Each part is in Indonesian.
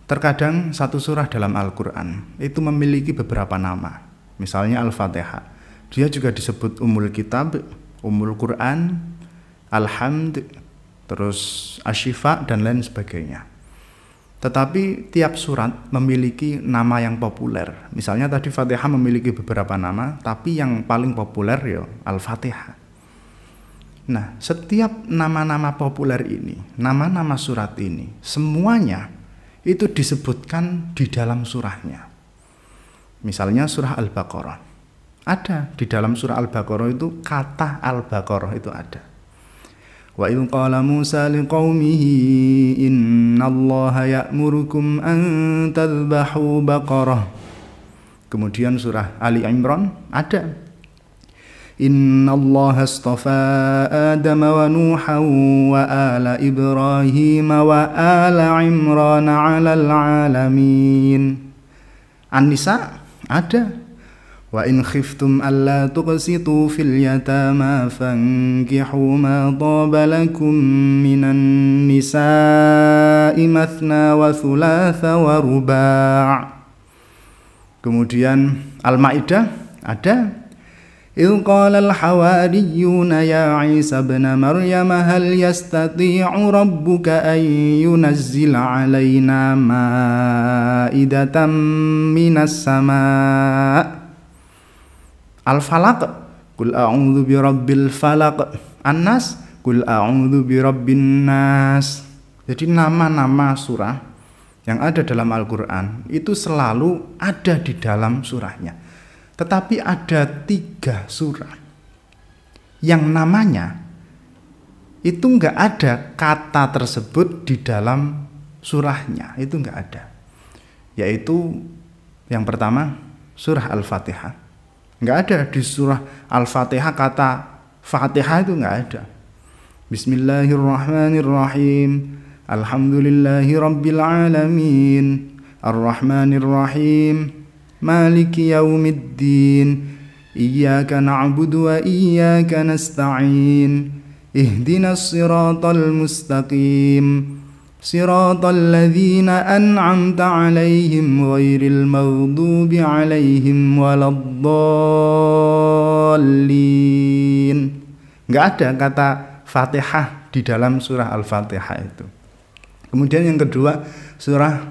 terkadang satu surah dalam Al-Quran itu memiliki beberapa nama. Misalnya Al-Fatihah, dia juga disebut Ummul Kitab, Ummul Quran, Alhamd, terus Asy-Syifa dan lain sebagainya. Tetapi tiap surat memiliki nama yang populer. Misalnya tadi Fatihah memiliki beberapa nama, tapi yang paling populer ya Al-Fatihah. Nah, setiap nama-nama populer ini, nama-nama surat ini, semuanya itu disebutkan di dalam surahnya. Misalnya surah Al-Baqarah. Ada di dalam surah Al-Baqarah itu kata Al-Baqarah itu ada. Wa idh qala Musa liqaumihi innallaha ya'murukum an tadhbahu baqarah. Kemudian surah Ali Imran ada. Innallaha astafa Adam wa Nuhan wa ala Ibrahim wa ala Imran 'alal 'alamin. An-Nisa ada. Wa in khiftum alla tuqsitu fil yatama fankihu ma taba lakum minan nisa'i mathna wa thulatha wa ruba'. Kemudian Al-Maidah ada. إذ قال الحواريون يا عيسى ابن مريم هل يستطيع ربك أن ينزل علينا مائدة من السماء. Al-Falaq, Qul a'udzu birabbil falaq. An-Nas, Qul a'udzu birabbin nas. Jadi nama-nama surah yang ada dalam Al-Quran itu selalu ada di dalam surahnya. Tetapi ada 3 surah yang namanya itu enggak ada kata tersebut di dalam surahnya, itu enggak ada. Yaitu yang pertama surah Al-Fatihah. Enggak ada di surah Al-Fatihah kata Fatihah, itu enggak ada. Bismillahirrahmanirrahim. Alhamdulillahi rabbil alamin. Ar-Rahmanir-Rahim. Maliki yaumiddin. Iyyaka na'budu wa iyyaka nasta'in. Ihdinas siratal mustaqim. Siratal ladzina an'amta 'alaihim ghairil maghdubi 'alaihim waladdallin. Enggak ada kata Fatihah di dalam surah Al-Fatihah itu. Kemudian yang kedua surah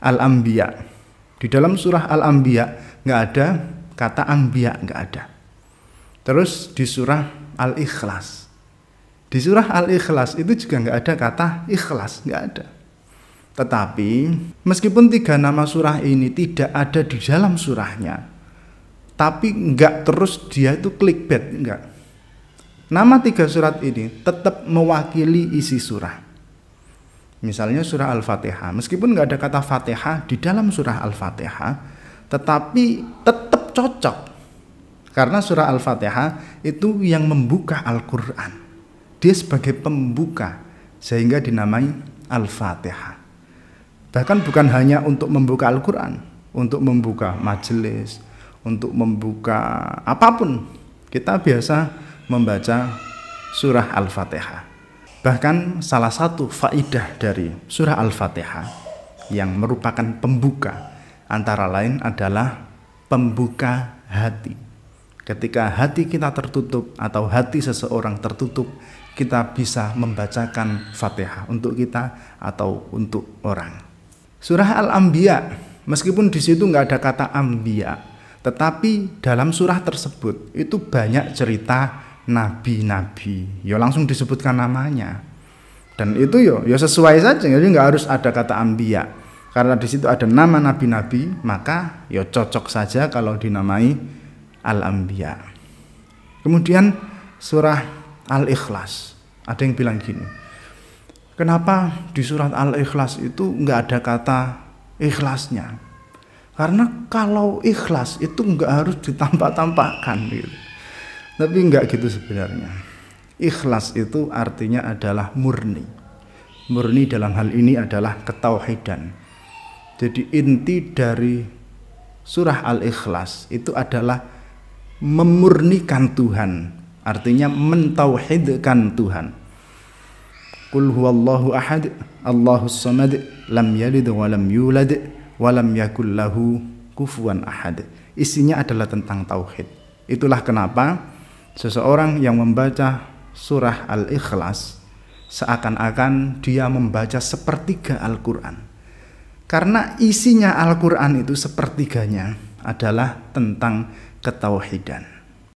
Al-Anbiya. Di dalam surah Al-Anbiya enggak ada kata Anbiya, enggak ada. Terus di surah Al-Ikhlas. Di surah Al-Ikhlas itu juga enggak ada kata ikhlas, enggak ada. Tetapi meskipun 3 nama surah ini tidak ada di dalam surahnya, tapi enggak terus dia itu clickbait, enggak. Nama 3 surat ini tetap mewakili isi surah. Misalnya surah Al-Fatihah, meskipun enggak ada kata Fatihah di dalam surah Al-Fatihah, tetapi tetap cocok. Karena surah Al-Fatihah itu yang membuka Al-Quran. Dia sebagai pembuka, sehingga dinamai Al-Fatihah. Bahkan bukan hanya untuk membuka Al-Quran, untuk membuka majelis, untuk membuka apapun, kita biasa membaca surah Al-Fatihah. Bahkan salah satu faidah dari surah Al-Fatihah yang merupakan pembuka, antara lain adalah pembuka hati. Ketika hati kita tertutup atau hati seseorang tertutup, kita bisa membacakan Fatihah untuk kita atau untuk orang. Surah Al-Anbiya, meskipun di situ nggak ada kata Anbiya, tetapi dalam surah tersebut itu banyak cerita nabi-nabi. Ya langsung disebutkan namanya. Dan itu ya sesuai saja, jadi nggak harus ada kata Anbiya. Karena di situ ada nama nabi-nabi, maka ya cocok saja kalau dinamai Al-Anbiya. Kemudian surah Al-Ikhlas. Ada yang bilang gini, kenapa di surat Al-Ikhlas itu nggak ada kata ikhlasnya? Karena kalau ikhlas itu nggak harus ditampak-tampakkan gitu. Tapi nggak gitu sebenarnya. Ikhlas itu artinya adalah murni. Murni dalam hal ini adalah ketauhidan. Jadi inti dari surah Al-Ikhlas itu adalah memurnikan Tuhan. Artinya mentauhidkan Tuhan. Qul huwallahu ahad, Allahus samad, lam yalid wa lam yulad wa lam yakul lahu kufuwan ahad. Isinya adalah tentang tauhid. Itulah kenapa seseorang yang membaca surah Al-Ikhlas seakan-akan dia membaca sepertiga Al-Quran. Karena isinya Al-Quran itu sepertiganya adalah tentang ketauhidan.